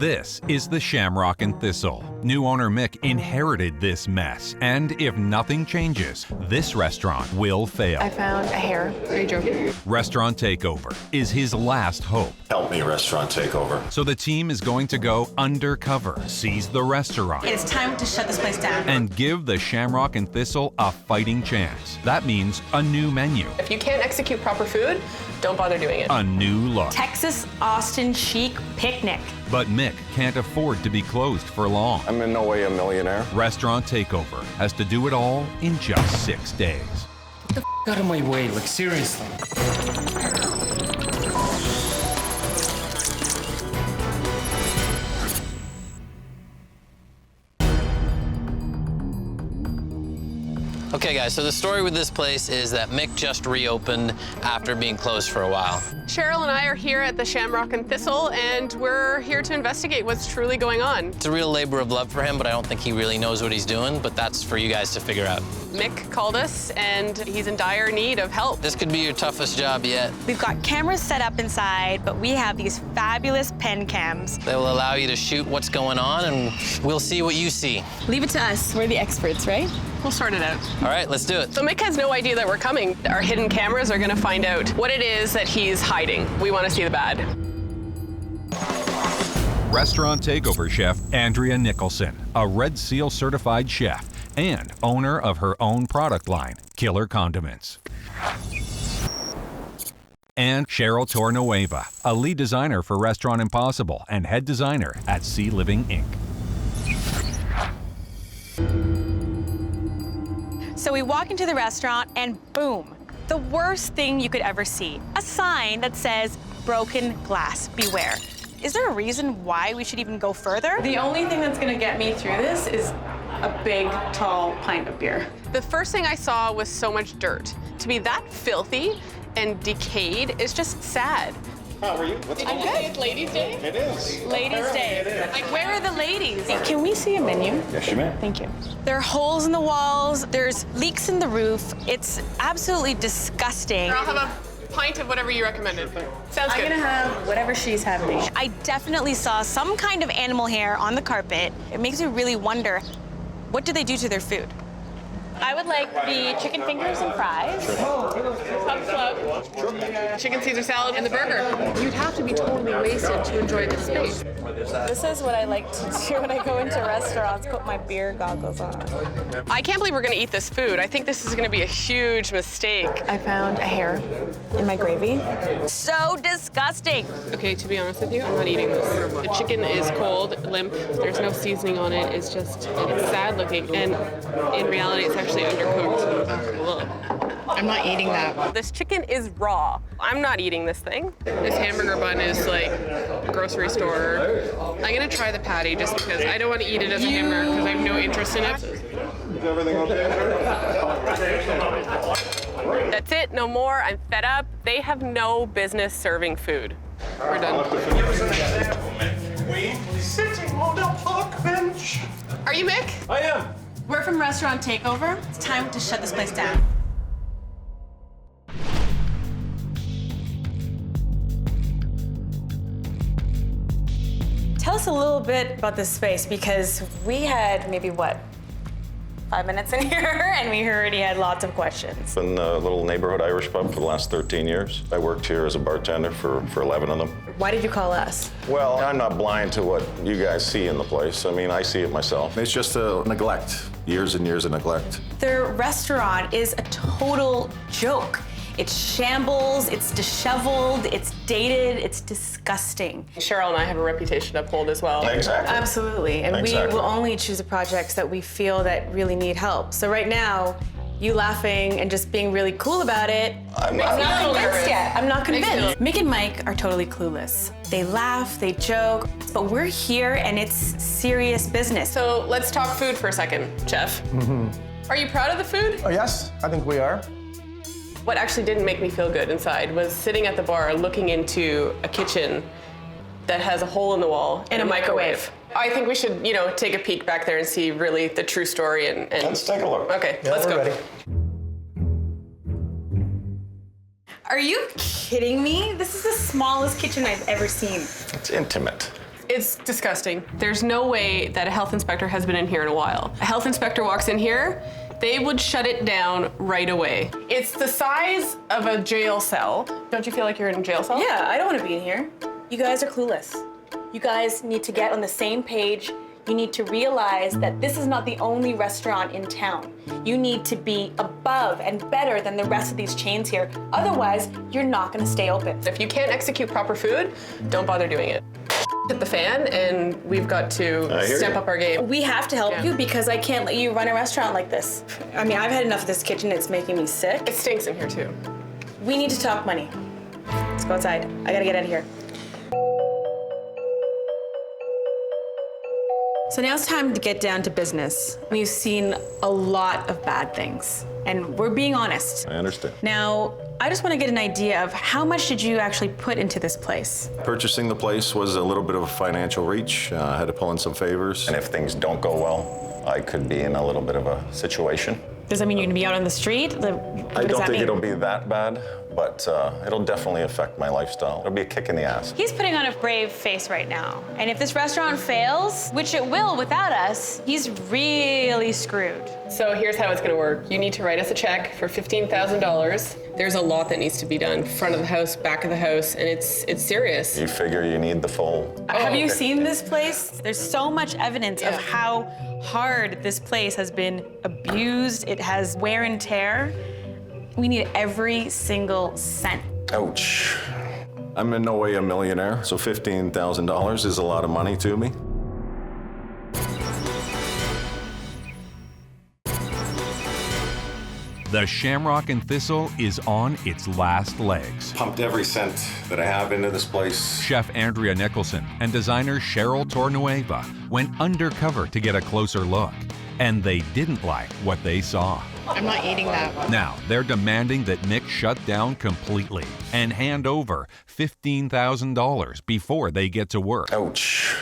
This is the Shamrock and Thistle. New owner Mick inherited this mess, and if nothing changes, this restaurant will fail. I found a hair. Are you joking? Restaurant Takeover is his last hope. Help me, Restaurant Takeover. So the team is going to go undercover, seize the restaurant, It's time to shut this place down. and give the Shamrock and Thistle a fighting chance. That means a new menu, If you can't execute proper food, don't bother doing it. a new look. Texas Austin chic picnic. But Mick can't afford to be closed for long. I'm in no way a millionaire. Restaurant Takeover has to do it all in just 6 days. Get out of my way, like seriously. Okay guys, so the story with this place is that Mick just reopened after being closed for a while. Cheryl and I are here at the Shamrock and Thistle, and we're here to investigate what's truly going on. It's a real labor of love for him, but I don't think he really knows what he's doing, but that's for you guys to figure out. Mick called us, and he's in dire need of help. This could be your toughest job yet. We've got cameras set up inside, but we have these fabulous pen cams. They will allow you to shoot what's going on, and we'll see what you see. Leave it to us. We're the experts, right? We'll sort it out. All right, let's do it. So Mick has no idea that we're coming. Our hidden cameras are gonna find out what it is that he's hiding. We wanna see the bad. Restaurant Takeover chef Andrea Nicholson, a Red Seal certified chef and owner of her own product line, Killer Condiments. And Cheryl Torrenueva, a lead designer for Restaurant Impossible and head designer at Sea Living Inc. So we walk into the restaurant and boom, the worst thing you could ever see. A sign that says, broken glass, beware. Is there a reason why we should even go further? The only thing that's gonna get me through this is a big, tall pint of beer. The first thing I saw was so much dirt. To be that filthy and decayed is just sad. How are you? What's I'm good. It's Ladies' Day? It is. Ladies' Day. Like, where are the ladies? Can we see a menu? Yes, you may. Thank you. There are holes in the walls, there's leaks in the roof. It's absolutely disgusting. I'll have a pint of whatever you recommended. Sounds I'm good. gonna have whatever she's having. I definitely saw some kind of animal hair on the carpet. It makes me really wonder, what do they do to their food? I would like the chicken fingers and fries. Chicken Caesar salad and the burger. You'd have to be totally wasted to enjoy this space. This is what I like to do when I go into restaurants, put my beer goggles on. I can't believe we're gonna eat this food. I think this is gonna be a huge mistake. I found a hair in my gravy. So disgusting. Okay, to be honest with you, I'm not eating this. The chicken is cold, limp. There's no seasoning on it. It's sad looking. And in reality, it's actually undercooked. Ugh. I'm not eating that. This chicken is raw. I'm not eating this thing. This hamburger bun is like grocery store. I'm gonna try the patty just because I don't want to eat it as a hamburger because I have no interest in it. Is everything okay? That's it, no more. I'm fed up. They have no business serving food. We're done. Sitting on a park bench. Are you Mick? I am. We're from Restaurant Takeover. It's time to shut this place down. Tell us a little bit about this space, because we had maybe, 5 minutes in here, and we already had lots of questions. Been a little neighborhood Irish pub for the last 13 years. I worked here as a bartender for 11 of them. Why did you call us? Well, I'm not blind to what you guys see in the place. I mean, I see it myself. It's just a neglect, years and years of neglect. Their restaurant is a total joke. It's shambles, it's disheveled, it's dated, it's disgusting. Cheryl and I have a reputation to uphold as well. Exactly. Absolutely, and Exactly. we will only choose the projects that we feel that really need help. So right now, you laughing and just being really cool about it, I'm not. not convinced yet. I'm not Makes me convinced. Mick and Mike are totally clueless. They laugh, they joke, but we're here and it's serious business. So let's talk food for a second, Chef. Are you proud of the food? Oh, yes, I think we are. What actually didn't make me feel good inside was sitting at the bar looking into a kitchen that has a hole in the wall and a microwave. I think we should, take a peek back there and see really the true story and Let's take a look. Okay, Yeah, let's we're go. ready. Are you kidding me? This is the smallest kitchen I've ever seen. It's intimate. It's disgusting. There's no way that a health inspector has been in here in a while. A health inspector walks in here, they would shut it down right away. It's the size of a jail cell. Don't you feel like you're in a jail cell? Yeah, I don't want to be in here. You guys are clueless. You guys need to get on the same page. You need to realize that this is not the only restaurant in town. You need to be above and better than the rest of these chains here. Otherwise, you're not gonna stay open. If you can't execute proper food, don't bother doing it. Hit the fan, and we've got to step up our game. We have to help you because I can't let you run a restaurant like this. I mean, I've had enough of this kitchen. It's making me sick. It stinks in here too. We need to talk money. Let's go outside. I gotta get out of here. So now it's time to get down to business. We've seen a lot of bad things, and we're being honest. I understand. Now, I just want to get an idea of how much did you actually put into this place? Purchasing the place was a little bit of a financial reach. I had to pull in some favors. And if things don't go well, I could be in a little bit of a situation. Does that mean you're gonna be out on the street? I don't think it'll be that bad, but it'll definitely affect my lifestyle. It'll be a kick in the ass. He's putting on a brave face right now. And if this restaurant fails, which it will without us, he's really screwed. So here's how it's gonna work. You need to write us a check for $15,000. There's a lot that needs to be done. Front of the house, back of the house, and it's serious. You figure you need the full. Have you seen this place? There's so much evidence of how hard this place has been abused. It has wear and tear. We need every single cent. Ouch. I'm in no way a millionaire, so $15,000 is a lot of money to me. The Shamrock and Thistle is on its last legs. Pumped every cent that I have into this place. Chef Andrea Nicholson and designer Cheryl Torrenueva went undercover to get a closer look, and they didn't like what they saw. I'm not eating that. Now, they're demanding that Mick shut down completely and hand over $15,000 before they get to work. Ouch.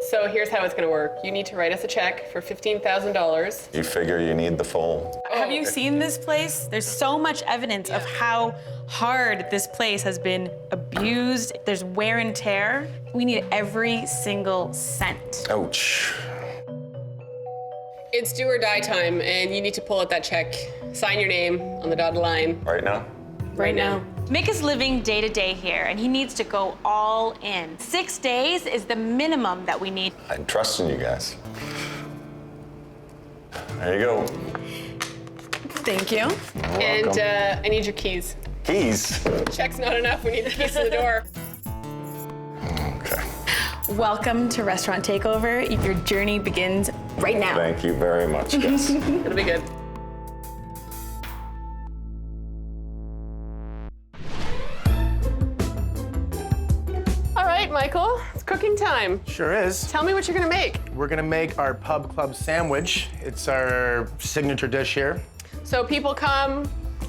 So here's how it's gonna work. You need to write us a check for $15,000. You figure you need the full. Have you seen this place? There's so much evidence of how hard this place has been abused. There's wear and tear. We need every single cent. Ouch. It's do or die time, and you need to pull out that check. Sign your name on the dotted line. Right now? Right now. Mick is living day to day here, and he needs to go all in. 6 days is the minimum that we need. I'm trusting you guys. There you go. Thank you. And I need your keys. Keys? Check's not enough. We need the keys to the door. Okay. Welcome to Restaurant Takeover. Your journey begins right now. Thank you very much, guys. It'll be good. All right, Michael, it's cooking time. Sure is. Tell me what you're gonna make. We're gonna make our pub club sandwich. It's our signature dish here. So people come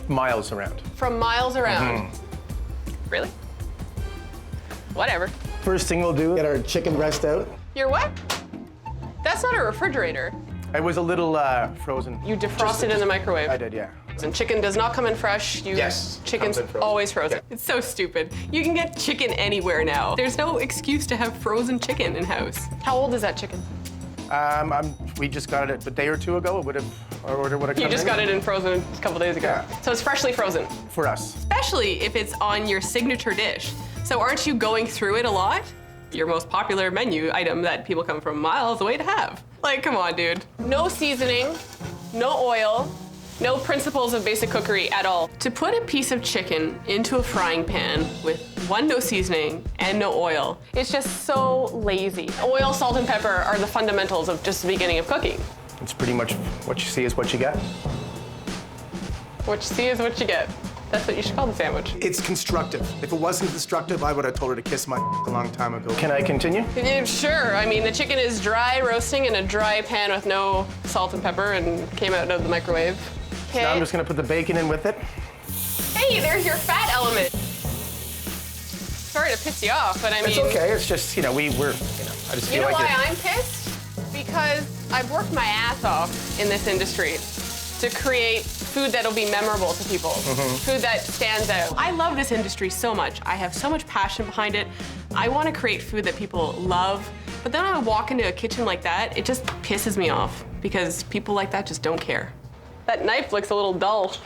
Miles around. from miles around. Really? Whatever. First thing we'll do, get our chicken breast out. You're what? That's not a refrigerator. It was a little frozen. You defrosted in the microwave. I did, yeah. And chicken does not come in fresh. Yes, Chicken's comes in frozen. always frozen. Yeah. It's so stupid. You can get chicken anywhere now. There's no excuse to have frozen chicken in house. How old is that chicken? We just got it a day or two ago. Our order would have come You just in. got it in frozen a couple days ago. Yeah. So it's freshly frozen, For us. especially if it's on your signature dish. So aren't you going through it a lot? Your most popular menu item that people come from miles away to have. Like, come on, dude. No seasoning, no oil, no principles of basic cookery at all. To put a piece of chicken into a frying pan with no seasoning and no oil, it's just so lazy. Oil, salt, and pepper are the fundamentals of just the beginning of cooking. It's pretty much what you see is what you get. What you see is what you get. That's what you should call the sandwich. It's constructive. If it wasn't constructive, I would have told her to kiss my a long time ago. Can I continue? Yeah, sure. I mean, the chicken is dry roasting in a dry pan with no salt and pepper and came out of the microwave. Okay. Now I'm just gonna put the bacon in with it. Hey, there's your fat element. Sorry to piss you off, but I mean... It's okay, it's just, we're, I just You feel know like why it. I'm pissed? Because I've worked my ass off in this industry to to create food that'll be memorable to people, food that stands out. I love this industry so much. I have so much passion behind it. I want to create food that people love, but then I walk into a kitchen like that, it just pisses me off because people like that just don't care. That knife looks a little dull.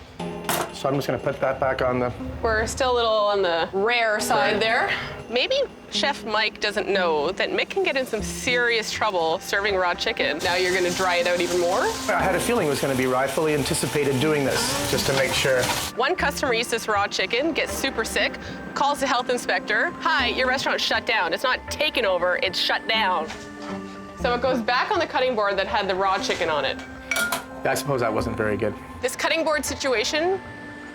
So I'm just gonna put that back on the... We're still a little on the rare side there. Maybe Chef Mike doesn't know that Mick can get in some serious trouble serving raw chicken. Now you're gonna dry it out even more? I had a feeling it was gonna be raw. I fully anticipated doing this, just to make sure. One customer eats this raw chicken, gets super sick, calls the health inspector. Hi, your restaurant's shut down. It's not taken over, it's shut down. So it goes back on the cutting board that had the raw chicken on it. Yeah, I suppose that wasn't very good. This cutting board situation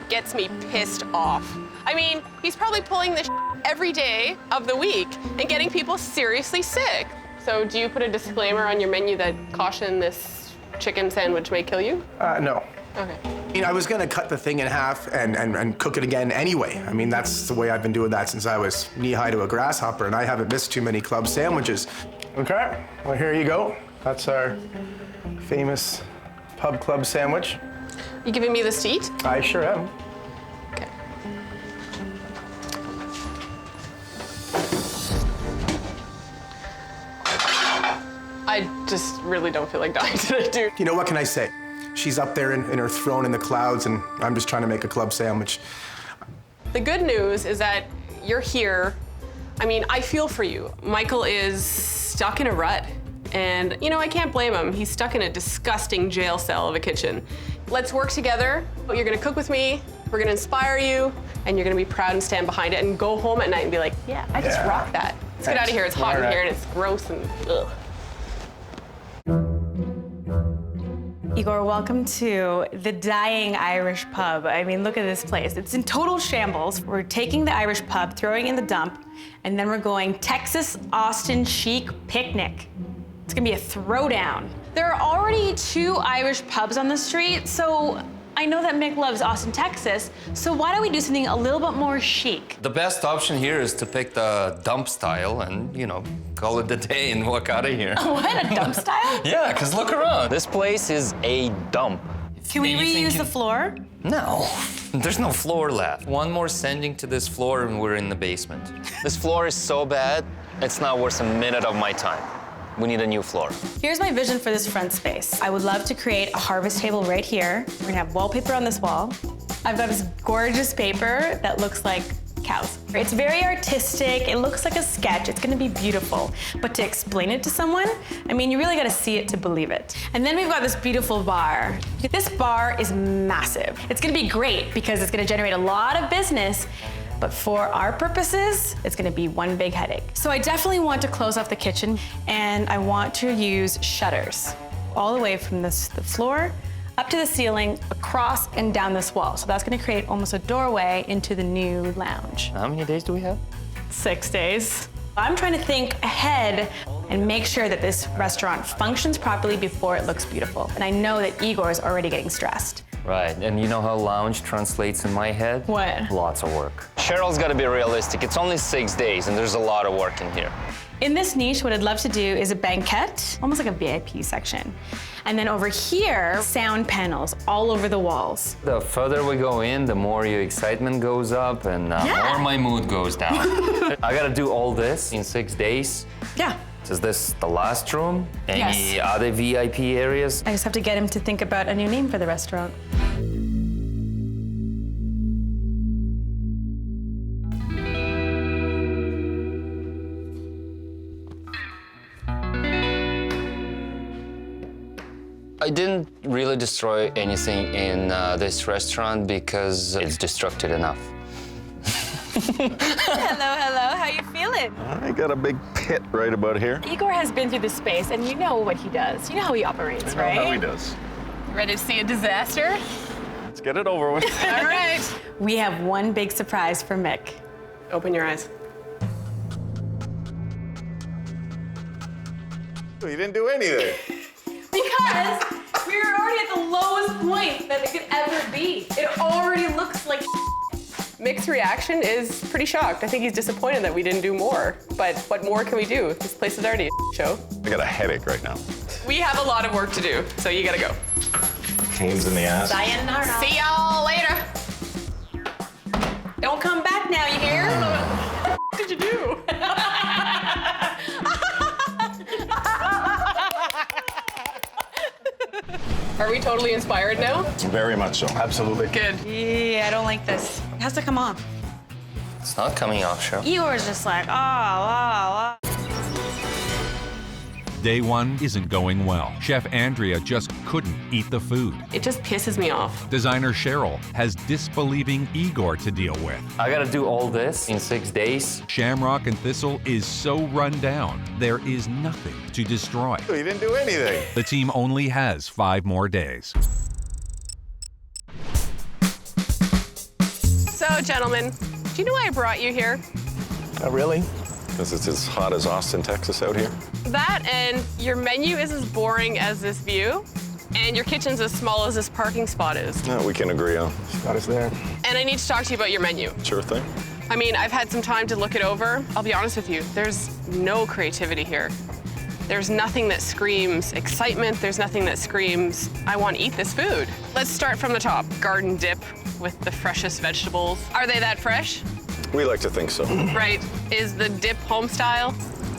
gets me pissed off. I mean, he's probably pulling this every day of the week and getting people seriously sick. So do you put a disclaimer on your menu that caution this chicken sandwich may kill you? No. Okay. I mean, I was gonna cut the thing in half and cook it again anyway. I mean, that's the way I've been doing that since I was knee-high to a grasshopper, and I haven't missed too many club sandwiches. Okay, well, here you go. That's our famous pub club sandwich. You giving me this to eat? I sure am. Okay. I just really don't feel like dying today, dude. You know, what can I say? She's up there in her throne in the clouds, and I'm just trying to make a club sandwich. The good news is that you're here. I mean, I feel for you. Michael is stuck in a rut. And, you know, I can't blame him. He's stuck in a disgusting jail cell of a kitchen. Let's work together. You're gonna cook with me, we're gonna inspire you, and you're gonna be proud and stand behind it and go home at night and be like, yeah, I just rocked that. Let's get out of here. It's hot in here and it's gross and ugh. Igor, welcome to the dying Irish pub. I mean, look at this place. It's in total shambles. We're taking the Irish pub, throwing it in the dump, and then we're going Texas Austin chic picnic. It's gonna be a throwdown. There are already 2 Irish pubs on the street, so I know that Mick loves Austin, Texas, so why don't we do something a little bit more chic? The best option here is to pick the dump style and, you know, call it the day and walk out of here. What, a dump style? Yeah, because look around. This place is a dump. Can we reuse the floor? No, there's no floor left. One more sending to this floor and we're in the basement. This floor is so bad, it's not worth a minute of my time. We need a new floor. Here's my vision for this front space. I would love to create a harvest table right here. We're gonna have wallpaper on this wall. I've got this gorgeous paper that looks like cows. It's very artistic, it looks like a sketch, it's gonna be beautiful. But to explain it to someone, I mean, you really gotta see it to believe it. And then we've got this beautiful bar. This bar is massive. It's gonna be great because it's gonna generate a lot of business, but for our purposes, it's gonna be one big headache. So I definitely want to close off the kitchen, and I want to use shutters all the way from the floor up to the ceiling, across and down this wall. So that's gonna create almost a doorway into the new lounge. How many days do we have? 6 days. I'm trying to think ahead and make sure that this restaurant functions properly before it looks beautiful. And I know that Igor is already getting stressed. Right, and you know how lounge translates in my head? What? Lots of work. Cheryl's gotta be realistic. It's only 6 days and there's a lot of work in here. In this niche, what I'd love to do is a banquette, almost like a VIP section. And then over here, sound panels all over the walls. The further we go in, the more your excitement goes up and more my mood goes down. I gotta do all this in 6 days. Yeah. Is this the last room? Any Yes. other VIP areas? I just have to get him to think about a new name for the restaurant. I didn't really destroy anything in this restaurant because it's destructed enough. Hello, how you feeling? I got a big pit right about here. Igor has been through this space, and you know what he does. You know how he operates, right? How he does. Ready to see a disaster? Let's get it over with. All right. We have one big surprise for Mick. Open your eyes. You didn't do anything. Because we were already at the lowest point that it could ever be. It already looks like Mick's reaction is pretty shocked. I think he's disappointed that we didn't do more. But what more can we do? This place is already a show. I got a headache right now. We have a lot of work to do, so you gotta go. Pains in the ass. Sayonara. See y'all later. Don't come back now, you hear? What did you do? Are we totally inspired now? Very much so. Absolutely. Good. Yeah, I don't like this. It has to come off. It's not coming off, Cheryl. Igor's just like, oh. Day one isn't going well. Chef Andrea just couldn't eat the food. It just pisses me off. Designer Cheryl has disbelieving Igor to deal with. I gotta do all this in 6 days. Shamrock and Thistle is so run down, there is nothing to destroy. You didn't do anything. The team only has 5 more days. So, gentlemen, do you know why I brought you here? Not really. Because it's as hot as Austin, Texas out here. That and your menu is as boring as this view, and your kitchen's as small as this parking spot is. No, we can agree on. Got us there. And I need to talk to you about your menu. Sure thing. I mean, I've had some time to look it over. I'll be honest with you, there's no creativity here. There's nothing that screams excitement. There's nothing that screams, I want to eat this food. Let's start from the top. Garden dip with the freshest vegetables. Are they that fresh? We like to think so. Right. Is the dip home style?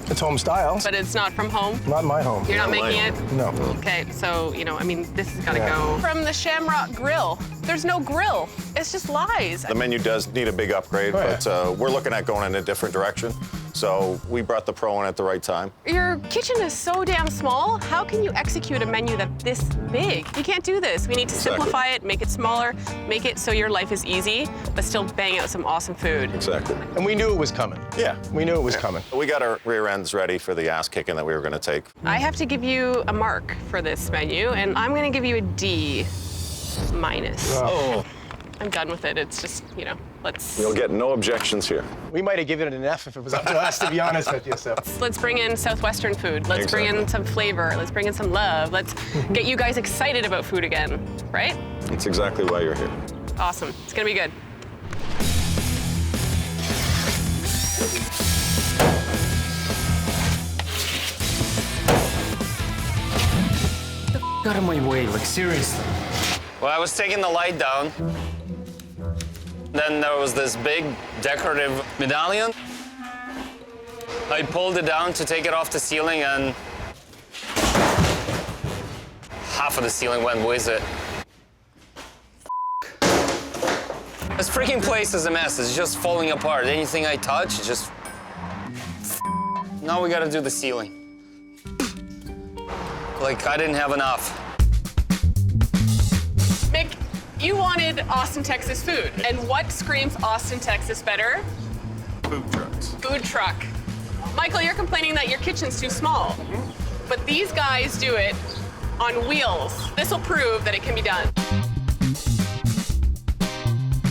It's home style. But it's not from home? Not my home. You're not making it? No. Okay, so, you know, I mean, this has got to Yeah. go. From the Shamrock Grill. There's no grill. It's just lies. The menu does need a big upgrade, Oh, yeah. but we're looking at going in a different direction. So we brought the pro in at the right time. Your kitchen is so damn small. How can you execute a menu that's this big? You can't do this. We need to Exactly. simplify it, make it smaller, make it so your life is easy, but still bang out some awesome food. Exactly. And we knew it was coming. Yeah. We knew it was coming. We got our rear ends ready for the ass kicking that we were going to take. I have to give you a mark for this menu, and I'm going to give you a D minus. Oh. I'm done with it. It's just, you know, let's You'll get no objections here. We might have given it an F if it was up to us, to be honest with you. So. let's bring in Southwestern food. Let's bring in some flavor. Let's bring in some love. Let's get you guys excited about food again, right? That's exactly why you're here. Awesome. It's going to be good. Out of my way, like seriously. Well, I was taking the light down. Then there was this big decorative medallion. I pulled it down to take it off the ceiling, and half of the ceiling went with it. This freaking place is a mess. It's just falling apart. Anything I touch, it's just... Now we gotta do the ceiling. Like, I didn't have enough. Mick, you wanted Austin, Texas food. And what screams Austin, Texas better? Food trucks. Food truck. Michael, you're complaining that your kitchen's too small. But these guys do it on wheels. This will prove that it can be done.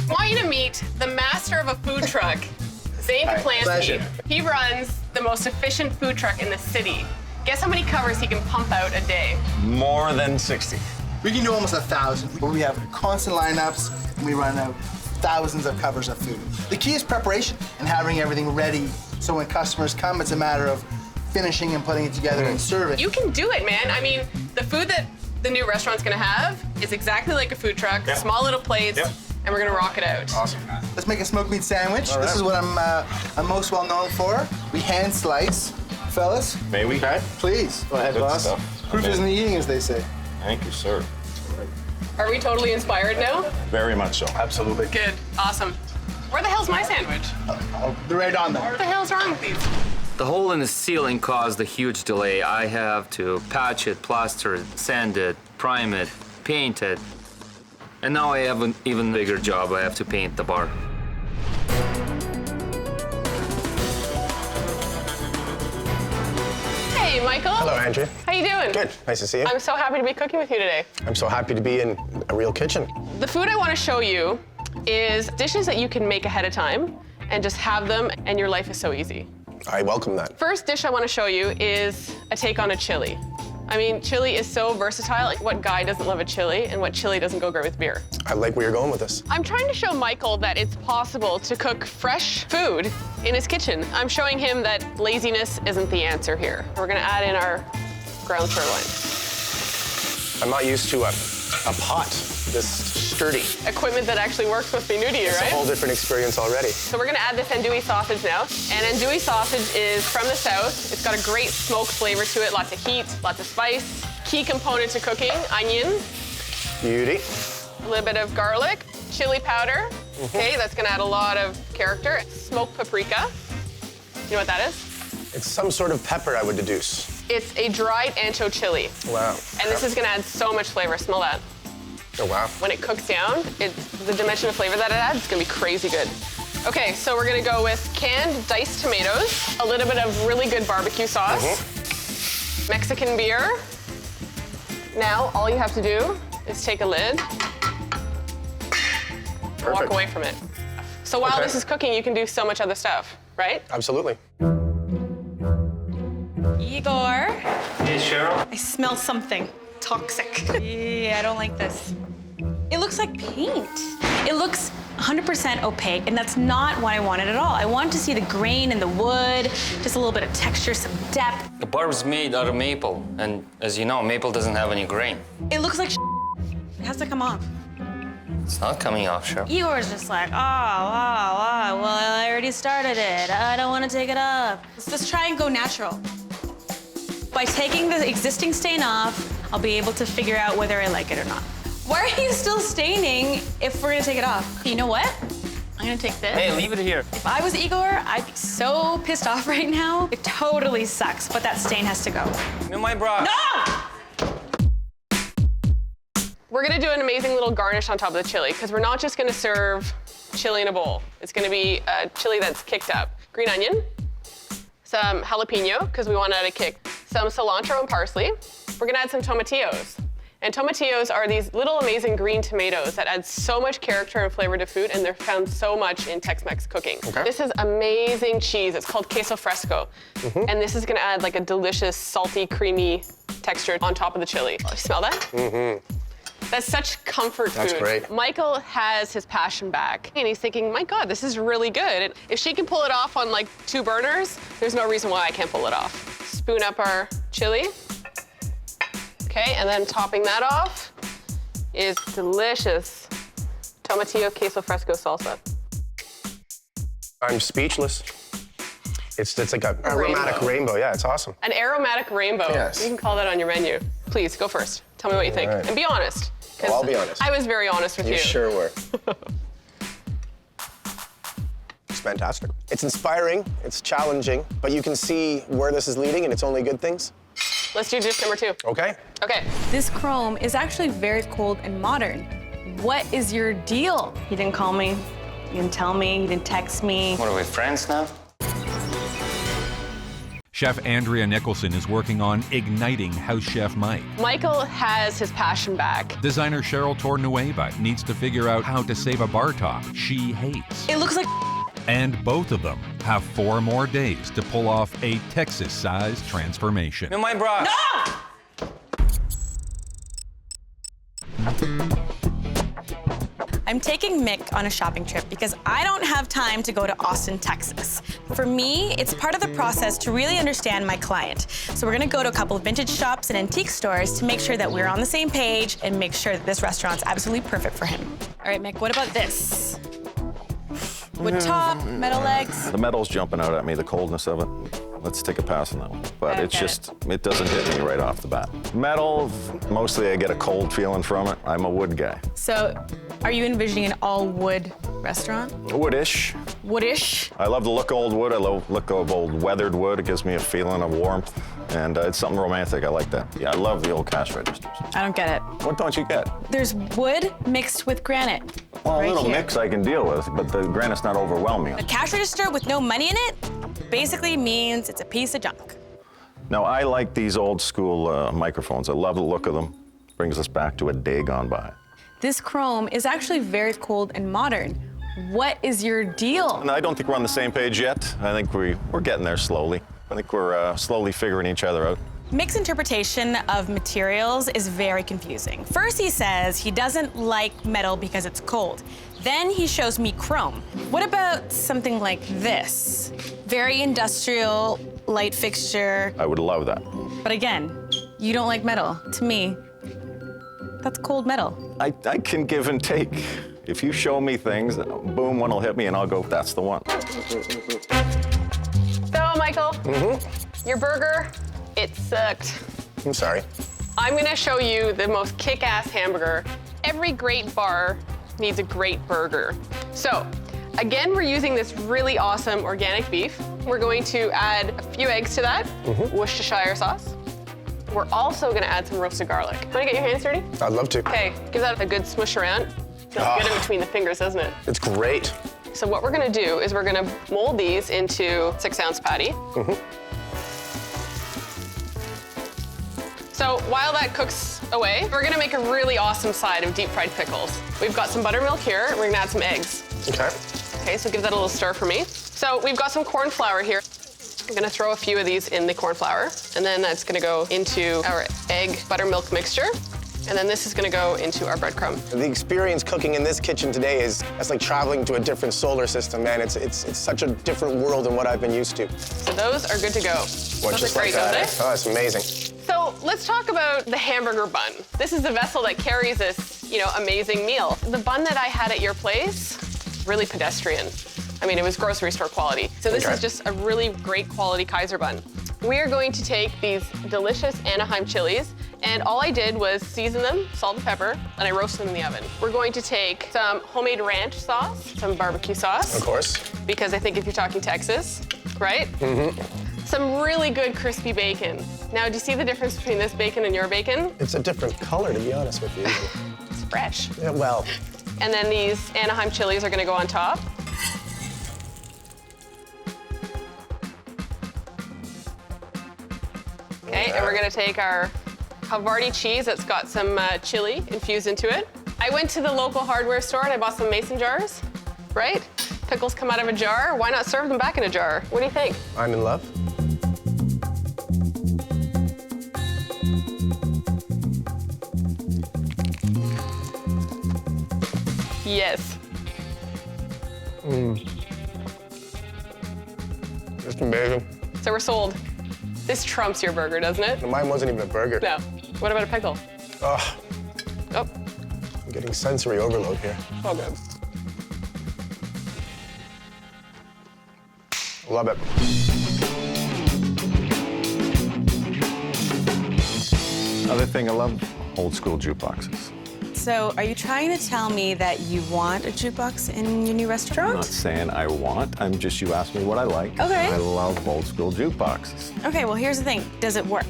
I want you to meet the master of a food truck, Zane Kaplansky. He runs the most efficient food truck in the city. Guess how many covers he can pump out a day? More than 60. We can do almost 1,000, but we have constant lineups and we run out thousands of covers of food. The key is preparation and having everything ready so when customers come, it's a matter of finishing and putting it together and serving. You can do it, man. I mean, the food that the new restaurant's gonna have is exactly like a food truck, small little plates, and we're gonna rock it out. Awesome. Let's make a smoked meat sandwich. All right. This is what I'm most well known for. We hand slice. Fellas? May we? Okay. Please. Go ahead, Good boss. stuff. Proof is in the eating, as they say. Thank you, sir. Are we totally inspired now? Very much so. Absolutely. Good, awesome. Where the hell's my sandwich? They're right on there. What the hell's wrong with these? The hole in the ceiling caused a huge delay. I have to patch it, plaster it, sand it, prime it, paint it. And now I have an even bigger job. I have to paint the bar. Hey, Michael. Hello, Andrea. How you doing? Good. Nice to see you. I'm so happy to be cooking with you today. I'm so happy to be in a real kitchen. The food I want to show you is dishes that you can make ahead of time and just have them, and your life is so easy. I welcome that. First dish I want to show you is a take on a chili. I mean, chili is so versatile. Like, what guy doesn't love a chili, and what chili doesn't go great with beer? I like where you're going with this. I'm trying to show Michael that it's possible to cook fresh food in his kitchen. I'm showing him that laziness isn't the answer here. We're gonna add in our ground sirloin. I'm not used to a pot this sturdy. Equipment that actually works must be new to you, It's right? a whole different experience already. So we're gonna add this andouille sausage now. And andouille sausage is from the south. It's got a great smoked flavor to it, lots of heat, lots of spice. Key component to cooking, onions. Beauty. A little bit of garlic, chili powder. Okay, that's gonna add a lot of character. Smoked paprika. You know what that is? It's some sort of pepper, I would deduce. It's a dried ancho chili. Wow. And this is gonna add so much flavor. Smell that. Oh, wow. When it cooks down, the dimension of flavor that it adds is gonna be crazy good. Okay, so we're gonna go with canned diced tomatoes, a little bit of really good barbecue sauce, Mexican beer. Now, all you have to do is take a lid, walk away from it. So while this is cooking, you can do so much other stuff, right? Absolutely. Igor, Hey, Cheryl. I smell something toxic. Yeah, I don't like this. It looks like paint. It looks 100% opaque, and that's not what I wanted at all. I wanted to see the grain in the wood, just a little bit of texture, some depth. The bar's made out of maple, and as you know, maple doesn't have any grain. It looks like it has to come off. It's not coming off, Cheryl. Igor's just like, well, I already started it. I don't want to take it off. Let's try and go natural. By taking the existing stain off, I'll be able to figure out whether I like it or not. Why are you still staining if we're gonna take it off? You know what? I'm gonna take this. Hey, leave it here. If I was Igor, I'd be so pissed off right now. It totally sucks, but that stain has to go. No, my bra. No! We're gonna do an amazing little garnish on top of the chili, because we're not just gonna serve chili in a bowl. It's gonna be a chili that's kicked up. Green onion, some jalapeno, because we want to add a kick, some cilantro and parsley. We're gonna add some tomatillos. And tomatillos are these little amazing green tomatoes that add so much character and flavor to food, and they're found so much in Tex-Mex cooking. Okay. This is amazing cheese. It's called queso fresco. And this is gonna add like a delicious, salty, creamy texture on top of the chili. Oh, smell that? That's such comfort food. That's great. Michael has his passion back, and he's thinking, my God, this is really good. And if she can pull it off on like 2 burners, there's no reason why I can't pull it off. Spoon up our chili. Okay, and then topping that off is delicious tomatillo queso fresco salsa. I'm speechless. It's like a aromatic rainbow. Yeah, it's awesome. An aromatic rainbow. Yes. You can call that on your menu. Please, go first. Tell me what you think. All right. And be honest. 'Cause I'll be honest. I was very honest with you. You sure were. It's fantastic. It's inspiring, it's challenging, but you can see where this is leading, and it's only good things. Let's do dish number 2. Okay. Okay. This chrome is actually very cold and modern. What is your deal? You didn't call me, you didn't tell me, you didn't text me. What are we, friends now? Chef Andrea Nicholson is working on igniting House Chef Mike. Michael has his passion back. Designer Cheryl Torrenueva needs to figure out how to save a bar top she hates. It looks like And both of them have 4 more days to pull off a Texas-sized transformation. No, my bra. I'm taking Mick on a shopping trip because I don't have time to go to Austin, Texas. For me, it's part of the process to really understand my client. So we're gonna go to a couple of vintage shops and antique stores to make sure that we're on the same page and make sure that this restaurant's absolutely perfect for him. All right, Mick, what about this? Wood top, metal legs. The metal's jumping out at me, the coldness of it. Let's take a pass on that one. But don't it's get just, it doesn't hit me right off the bat. Metal, mostly I get a cold feeling from it. I'm a wood guy. So, are you envisioning an all-wood restaurant? Woodish. Woodish? I love the look of old wood. I love the look of old weathered wood. It gives me a feeling of warmth. And it's something romantic. I like that. Yeah, I love the old cash registers. I don't get it. What don't you get? There's wood mixed with granite. Well, right a little here. mix I can deal with, but the granite's not overwhelming. A cash register with no money in it basically means it's a piece of junk. Now, I like these old school microphones. I love the look of them. Brings us back to a day gone by. This chrome is actually very cold and modern. What is your deal? And I don't think we're on the same page yet. I think we're getting there slowly. I think we're slowly figuring each other out. Mick's interpretation of materials is very confusing. First he says he doesn't like metal because it's cold. Then he shows me chrome. What about something like this? Very industrial, light fixture. I would love that. But again, you don't like metal. To me, That's cold metal. I can give and take. If you show me things, boom, one will hit me and I'll go, that's the one. So, Michael, your burger, it sucked. I'm sorry. I'm gonna show you the most kick-ass hamburger. Every great bar needs a great burger. So, again, we're using this really awesome organic beef. We're going to add a few eggs to that, Worcestershire sauce. We're also gonna add some roasted garlic. Wanna get your hands dirty? I'd love to. Okay, give that a good smush around. Feels good in between the fingers, doesn't it? It's great. So what we're gonna do is we're gonna mold these into 6-ounce patty. So while that cooks away, we're gonna make a really awesome side of deep fried pickles. We've got some buttermilk here, and we're gonna add some eggs. Okay. Okay, so give that a little stir for me. So we've got some corn flour here. I'm gonna throw a few of these in the corn flour, and then that's gonna go into our egg buttermilk mixture. And then this is gonna go into our breadcrumb. The experience cooking in this kitchen today it's like traveling to a different solar system, man. It's such a different world than what I've been used to. So those are good to go. Well, just like that. Oh, that's amazing. So let's talk about the hamburger bun. This is the vessel that carries this, amazing meal. The bun that I had at your place, really pedestrian. I mean, it was grocery store quality. So this is just a really great quality Kaiser bun. We are going to take these delicious Anaheim chilies, and all I did was season them, salt and pepper, and I roast them in the oven. We're going to take some homemade ranch sauce, some barbecue sauce. Of course. Because I think if you're talking Texas, right? Some really good crispy bacon. Now, do you see the difference between this bacon and your bacon? It's a different color, to be honest with you. It's fresh. Yeah, well. And then these Anaheim chilies are gonna go on top. Okay, and we're gonna take our Havarti cheese that's got some chili infused into it. I went to the local hardware store and I bought some mason jars, right? Pickles come out of a jar, why not serve them back in a jar? What do you think? I'm in love. Yes. It's amazing. So we're sold. This trumps your burger, doesn't it? Mine wasn't even a burger. No. What about a pickle? Oh, Oh, I'm getting sensory overload here. all good. Love it. Another thing I love, old school jukeboxes. So are you trying to tell me that you want a jukebox in your new restaurant? I'm not saying I want, you asked me what I like. Okay. I love old school jukeboxes. Okay, well, here's the thing. Does it work?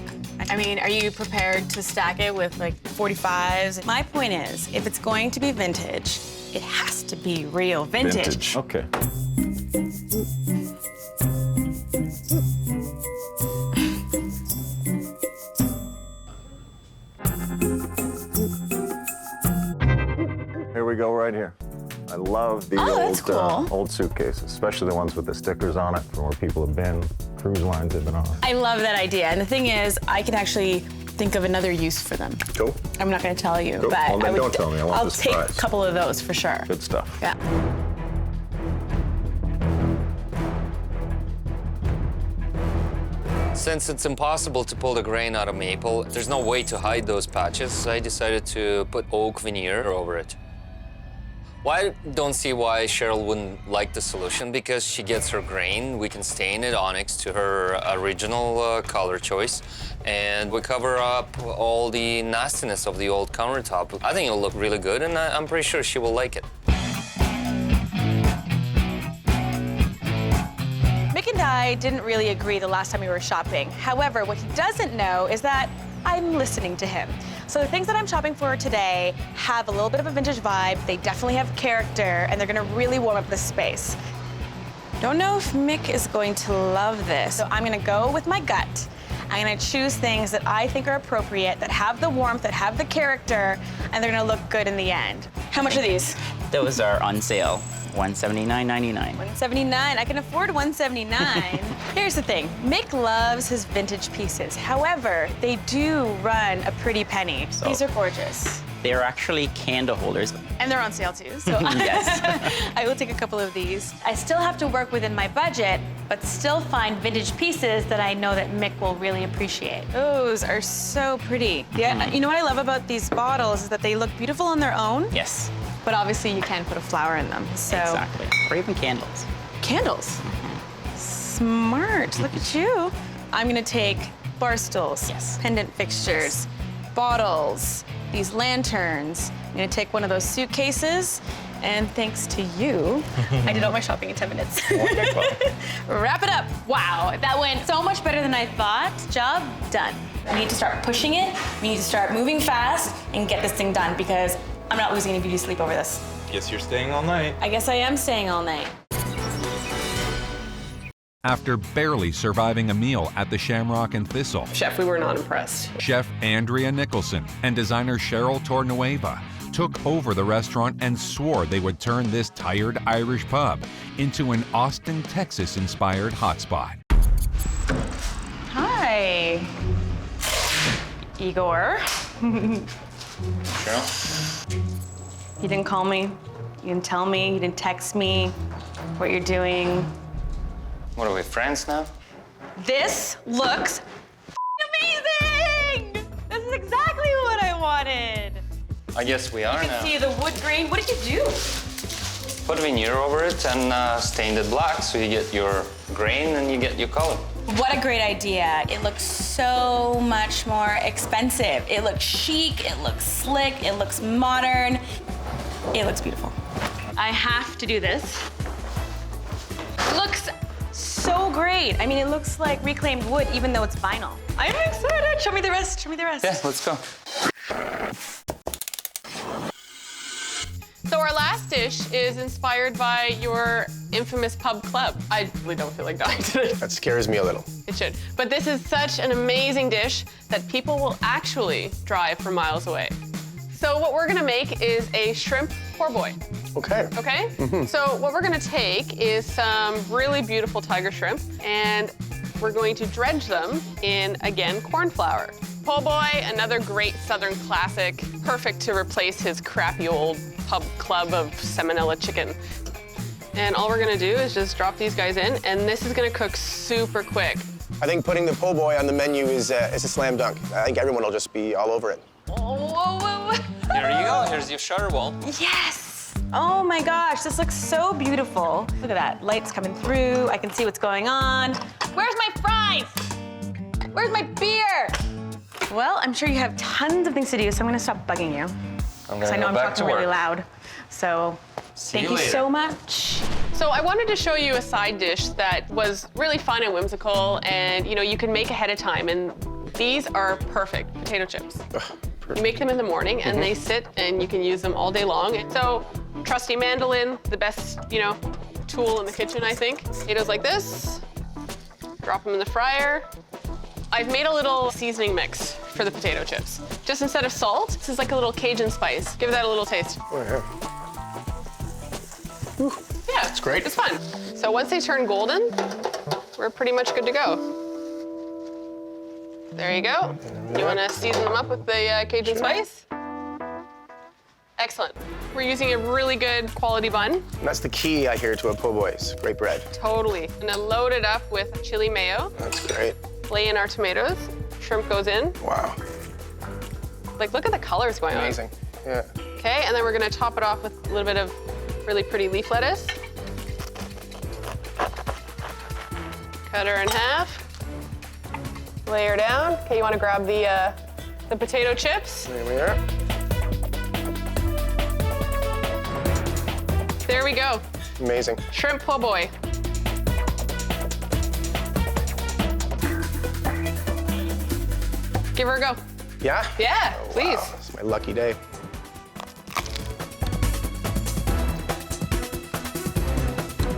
I mean, are you prepared to stack it with, like, 45s? My point is, if it's going to be vintage, it has to be real vintage. Okay. Here we go right here. I love the old suitcases, especially the ones with the stickers on it from where people have been, cruise lines they've been on. I love that idea. And the thing is, I can actually think of another use for them. Cool. I'm not going to tell you, Cool. but Well, then don't tell me. I want I'll the take surprise. a couple of those for sure. Good stuff. Yeah. Since it's impossible to pull the grain out of maple, there's no way to hide those patches, I decided to put oak veneer over it. Well, I don't see why Cheryl wouldn't like the solution, because she gets her grain, we can stain it onyx to her original color choice, and we cover up all the nastiness of the old countertop. I think it'll look really good, and I'm pretty sure she will like it. Mick and I didn't really agree the last time we were shopping. However, what he doesn't know is that I'm listening to him. So the things that I'm shopping for today have a little bit of a vintage vibe, they definitely have character, and they're gonna really warm up the space. Don't know if Mick is going to love this, so I'm gonna go with my gut. I'm gonna choose things that I think are appropriate, that have the warmth, that have the character, and they're gonna look good in the end. How much are these? Those are on sale, $179.99. $179, I can afford $179. Here's the thing, Mick loves his vintage pieces. However, they do run a pretty penny. These are gorgeous. They're actually candle holders. And they're on sale too, so Yes. I will take a couple of these. I still have to work within my budget, but still find vintage pieces that I know that Mick will really appreciate. Those are so pretty. Yeah, you know what I love about these bottles is that they look beautiful on their own. Yes. But obviously you can't put a flower in them, so. Exactly. Or even candles. Candles. Smart, look at you. I'm gonna take bar stools, pendant fixtures, bottles, these lanterns. I'm gonna take one of those suitcases, and thanks to you, I did all my shopping in 10 minutes. Wonderful. Wrap it up. Wow, that went so much better than I thought. Job done. We need to start pushing it. We need to start moving fast and get this thing done because I'm not losing any beauty sleep over this. Guess you're staying all night. I guess I am staying all night. After barely surviving a meal at the Shamrock and Thistle, Chef, we were not impressed. Chef Andrea Nicholson and designer Cheryl Torrenueva took over the restaurant and swore they would turn this tired Irish pub into an Austin, Texas-inspired hotspot. Hi, Igor. Cheryl? You didn't call me, you didn't tell me, you didn't text me what you're doing. What, are we friends now? This looks amazing! This is exactly what I wanted. I guess we are You now. can see the wood grain. What did you do? Put veneer over it and stained it black so you get your grain and you get your color. What a great idea. It looks so much more expensive. It looks chic, it looks slick, it looks modern. It looks beautiful. I have to do this. It looks so great. I mean, it looks like reclaimed wood, even though it's vinyl. I'm excited. Show me the rest. Show me the rest. Yeah, let's go. So our last dish is inspired by your infamous pub club. I really don't feel like dying today. That scares me a little. It should. But this is such an amazing dish that people will actually drive from miles away. So what we're gonna make is a shrimp poor boy. Okay. Okay? So what we're gonna take is some really beautiful tiger shrimp and we're going to dredge them in, again, corn flour. Po' boy, another great Southern classic, perfect to replace his crappy old pub club of salmonella chicken. And all we're gonna do is just drop these guys in, and this is gonna cook super quick. I think putting the po' boy on the menu is a slam dunk. I think everyone will just be all over it. Whoa. Here you go. Here's your shutter wall. Yes! Oh my gosh, this looks so beautiful. Look at that, light's coming through. I can see what's going on. Where's my fries? Where's my beer? Well, I'm sure you have tons of things to do, so I'm gonna stop bugging you. Because I know I'm talking really loud. So thank you so much. So I wanted to show you a side dish that was really fun and whimsical, and you can make ahead of time. And these are perfect potato chips. You make them in the morning, and they sit, and you can use them all day long. And so, trusty mandolin, the best, tool in the kitchen, I think. Potatoes like this. Drop them in the fryer. I've made a little seasoning mix for the potato chips. Just instead of salt, this is like a little Cajun spice. Give that a little taste. Oh, yeah. Yeah, it's great. It's fun. So once they turn golden, we're pretty much good to go. There you go. You want to season them up with the Cajun spice? Excellent. We're using a really good quality bun. And that's the key, I hear, to a po' boys. Great bread. Totally. And then load it up with chili mayo. That's great. Lay in our tomatoes. Shrimp goes in. Wow. Like, look at the colors going on. Amazing. Yeah. Okay, and then we're gonna top it off with a little bit of really pretty leaf lettuce. Cut her in half. Lay her down. Okay, you wanna grab the potato chips. There we are. There we go. Amazing. Shrimp po' boy. Give her a go. Yeah? Yeah, please. Wow. It's my lucky day.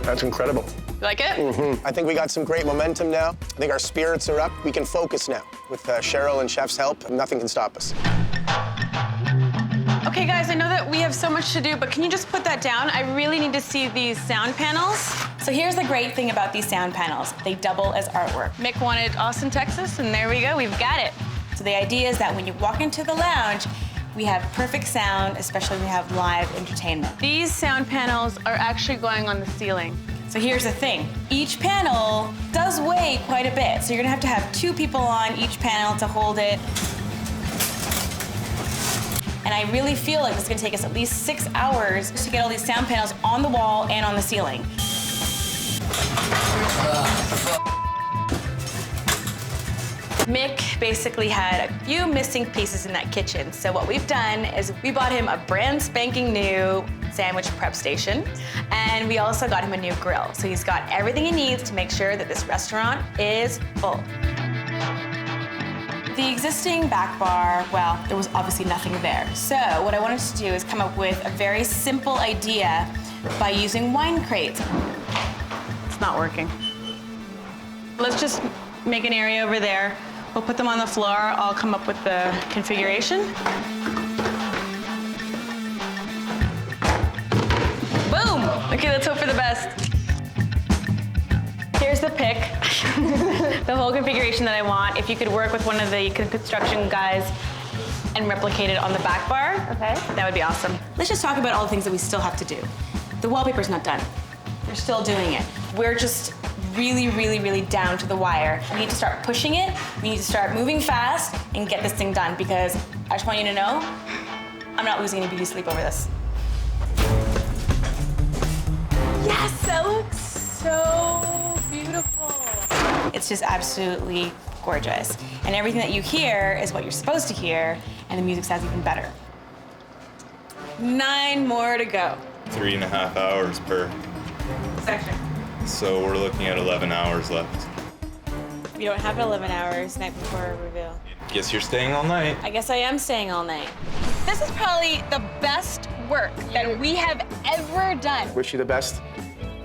That's incredible. You like it? I think we got some great momentum now. I think our spirits are up. We can focus now. With Cheryl and Chef's help, nothing can stop us. Okay, guys, I know that we have so much to do, but can you just put that down? I really need to see these sound panels. So here's the great thing about these sound panels. They double as artwork. Mick wanted Austin, Texas, and there we go, we've got it. So the idea is that when you walk into the lounge, We have perfect sound, especially when we have live entertainment. These sound panels are actually going on the ceiling. So here's the thing. Each panel does weigh quite a bit. So you're gonna have to have 2 people on each panel to hold it. And I really feel like it's gonna take us at least 6 hours to get all these sound panels on the wall and on the ceiling. Mick basically had a few missing pieces in that kitchen. So what we've done is we bought him a brand spanking new sandwich prep station, and we also got him a new grill. So he's got everything he needs to make sure that this restaurant is full. The existing back bar, well, there was obviously nothing there. So what I wanted to do is come up with a very simple idea by using wine crates. It's not working. Let's just make an area over there. We'll put them on the floor. I'll come up with the configuration. Boom! Okay, let's hope for the best. Here's the pick. The whole configuration that I want. If you could work with one of the construction guys and replicate it on the back bar, okay, that would be awesome. Let's just talk about all the things that we still have to do. The wallpaper's not done. We're still doing it. We're just really, really, really down to the wire. We need to start pushing it. We need to start moving fast and get this thing done, because I just want you to know, I'm not losing any beauty sleep over this. Yes, that looks so beautiful. It's just absolutely gorgeous. And everything that you hear is what you're supposed to hear, and the music sounds even better. 9 more to go. 3.5 hours per section. So we're looking at 11 hours left. We don't have 11 hours night before our reveal. Guess you're staying all night. I guess I am staying all night. This is probably the best work that we have ever done. Wish you the best.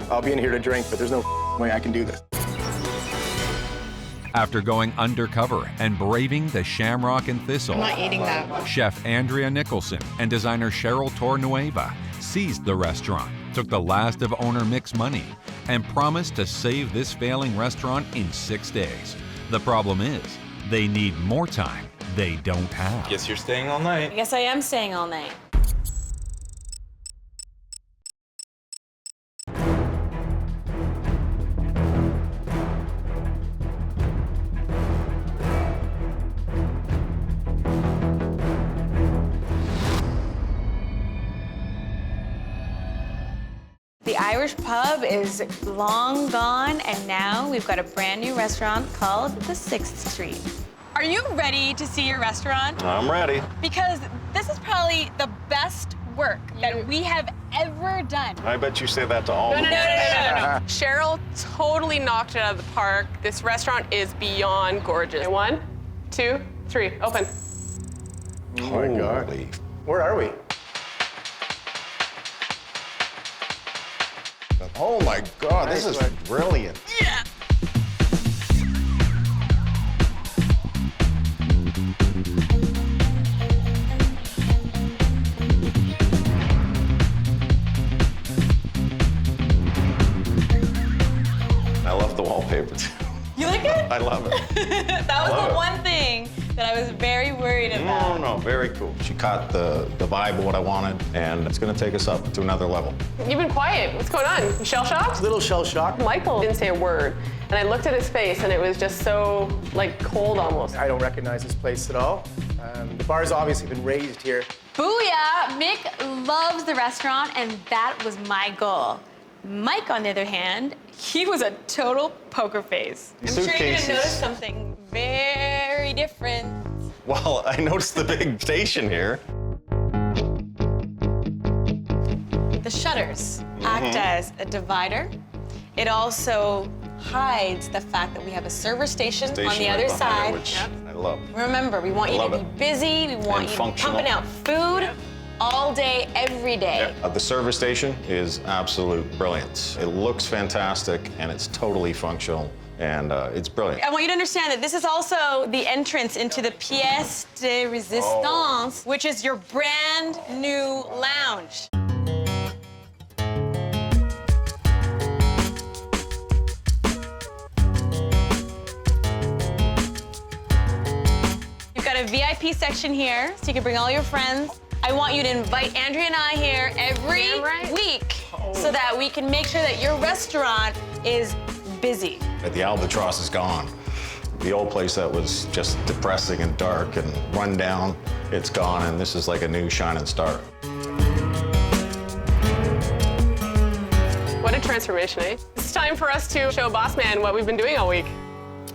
I'll be in here to drink, but there's no way I can do this. After going undercover and braving the Shamrock and Thistle, I'm not eating that. Chef Andrea Nicholson and designer Cheryl Torrenueva seized the restaurant, took the last of owner Mick's money, and promised to save this failing restaurant in 6 days. The problem is, they need more time they don't have. Guess you're staying all night. I guess I am staying all night. The Irish pub is long gone, and now we've got a brand new restaurant called the 6th Street. Are you ready to see your restaurant? I'm ready. Because this is probably the best work that we have ever done. I bet you say that to all of them. No. Cheryl totally knocked it out of the park. This restaurant is beyond gorgeous. 1, 2, 3, open. Oh my God. Where are we? Oh my God, this is brilliant. Yeah. I love the wallpaper too. You like it? I love it. That was the one thing that I was very worried about. No, very cool. She caught the vibe of what I wanted, and it's gonna take us up to another level. You've been quiet. What's going on? You shell-shocked? Little shell-shocked. Michael didn't say a word, and I looked at his face, and it was just so, like, cold almost. I don't recognize this place at all. The bar's obviously been raised here. Booyah! Mick loves the restaurant, and that was my goal. Mike, on the other hand, he was a total poker face. I'm sure you're gonna notice something very different. Well, I noticed the big station here. The shutters act as a divider. It also hides the fact that we have a server station on the right other behind side. it, which I love. Remember, we want you to be busy, we want you to be pumping out food all day, every day. The service station is absolute brilliance. It looks fantastic, and it's totally functional, and it's brilliant. I want you to understand that this is also the entrance into the pièce de résistance, which is your brand new lounge. You've got a VIP section here, so you can bring all your friends. I want you to invite Andrea and I here every week so that we can make sure that your restaurant is busy. The Albatross is gone. The old place that was just depressing and dark and run down, it's gone, and this is like a new shining star. What a transformation, eh? It's time for us to show Boss Man what we've been doing all week.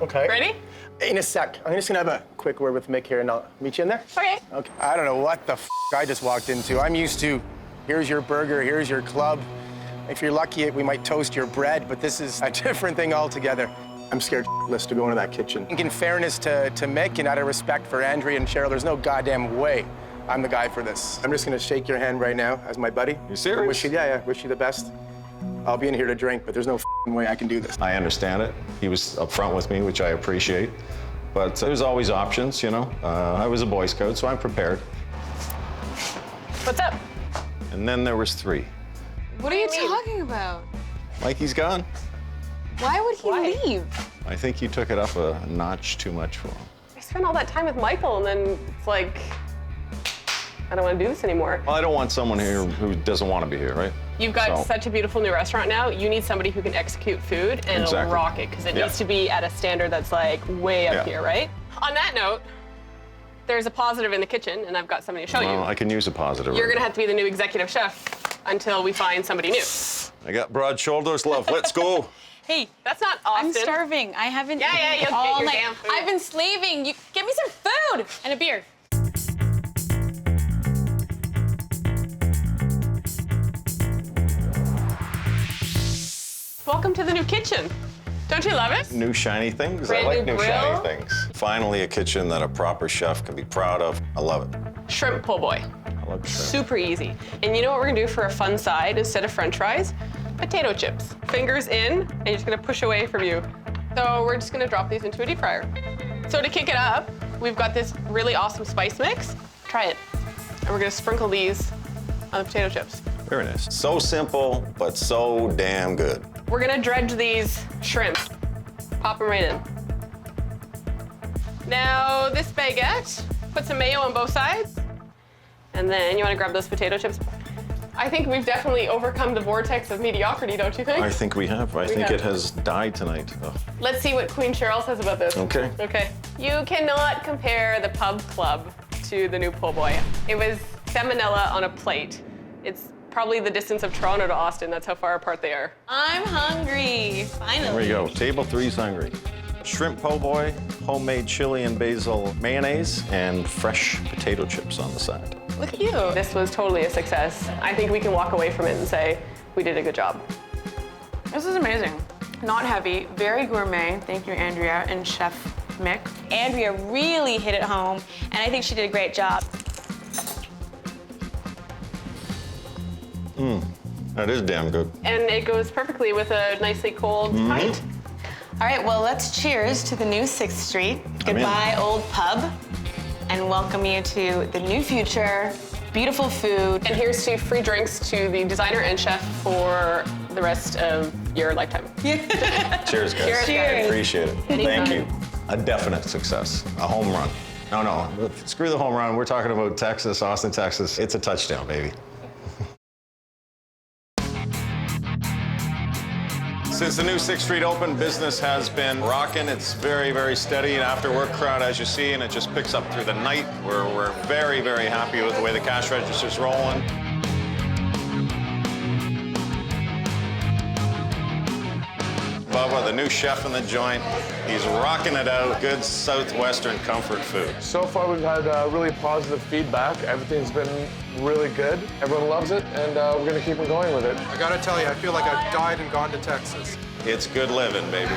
Okay. Ready? In a sec. I'm just gonna have a quick word with Mick here and I'll meet you in there. Okay. Okay. I don't know what the I just walked into. I'm used to, here's your burger, here's your club. If you're lucky, we might toast your bread, but this is a different thing altogether. I'm scared to go into that kitchen. In fairness to Mick and out of respect for Andrea and Cheryl, there's no goddamn way I'm the guy for this. I'm just gonna shake your hand right now as my buddy. You serious? Wish you the best. I'll be in here to drink, but there's no way I can do this. I understand it. He was upfront with me, which I appreciate. But there's always options, you know. I was a Boy Scout, so I'm prepared. What's up? And then there was 3. What are you talking about? Mikey's gone. Why would he leave? I think you took it up a notch too much for him. I spent all that time with Michael, and then it's like, I don't want to do this anymore. Well, I don't want someone here who doesn't want to be here, right? You've got So- such a beautiful new restaurant now. You need somebody who can execute food and Exactly. rock it, because it Yeah. needs to be at a standard that's like way up Yeah. here, right? On that note, there's a positive in the kitchen, and I've got something to show Well, you. I can use a positive. You're right gonna have to be the new executive chef until we find somebody new. I got broad shoulders, love. Let's go. Hey, That's not Austin. I'm starving. I haven't Yeah, eaten you'll get all your night. damn food. I've been slaving. You give me some food and a beer. Welcome to the new kitchen. Don't you love it? New shiny things. Brand I like new new grill. shiny things. Finally, a kitchen that a proper chef can be proud of. I love it. Shrimp po' boy. I love shrimp. Super easy. And you know what we're gonna do for a fun side instead of French fries? Potato chips. Fingers in, and you're just gonna push away from you. So we're just gonna drop these into a deep fryer. So to kick it up, we've got this really awesome spice mix. Try it. And we're gonna sprinkle these on the potato chips. Very nice. So simple, but so damn good. We're gonna dredge these shrimp. Pop them right in. Now this baguette, put some mayo on both sides. And then you wanna grab those potato chips. I think we've definitely overcome the vortex of mediocrity, don't you think? I think we have. I think have. it has died tonight. Oh. Let's see what Queen Cheryl says about this. Okay. Okay. You cannot compare the pub club to the new po' boy. It was salmonella on a plate. It's probably the distance of Toronto to Austin. That's how far apart they are. I'm hungry. Finally. There we go. Table 3's hungry. Shrimp po' boy, homemade chili and basil mayonnaise, and fresh potato chips on the side. Look at you. This was totally a success. I think we can walk away from it and say, we did a good job. This is amazing. Not heavy, very gourmet. Thank you, Andrea and Chef Mick. Andrea really hit it home, and I think she did a great job. That is damn good. And it goes perfectly with a nicely cold pint. All right, well, let's cheers to the new 6th Street. I'm in. Goodbye, old pub, and welcome you to the new future, beautiful food. And here's to free drinks to the designer and chef for the rest of your lifetime. Cheers, guys. Cheers, guys. Appreciate it. Thank you. A definite success. A home run. No, screw the home run. We're talking about Texas, Austin, Texas. It's a touchdown, baby. Since the new 6th Street opened, business has been rocking. It's very, very steady. An after-work crowd, as you see, and it just picks up through the night. We're very, very happy with the way the cash register's rolling. Bubba, the new chef in the joint, he's rocking it out. Good Southwestern comfort food. So far, we've had really positive feedback. Everything's been really good. Everyone loves it, and we're gonna keep on going with it. I gotta tell you, I feel like I've died and gone to Texas. It's good living, baby.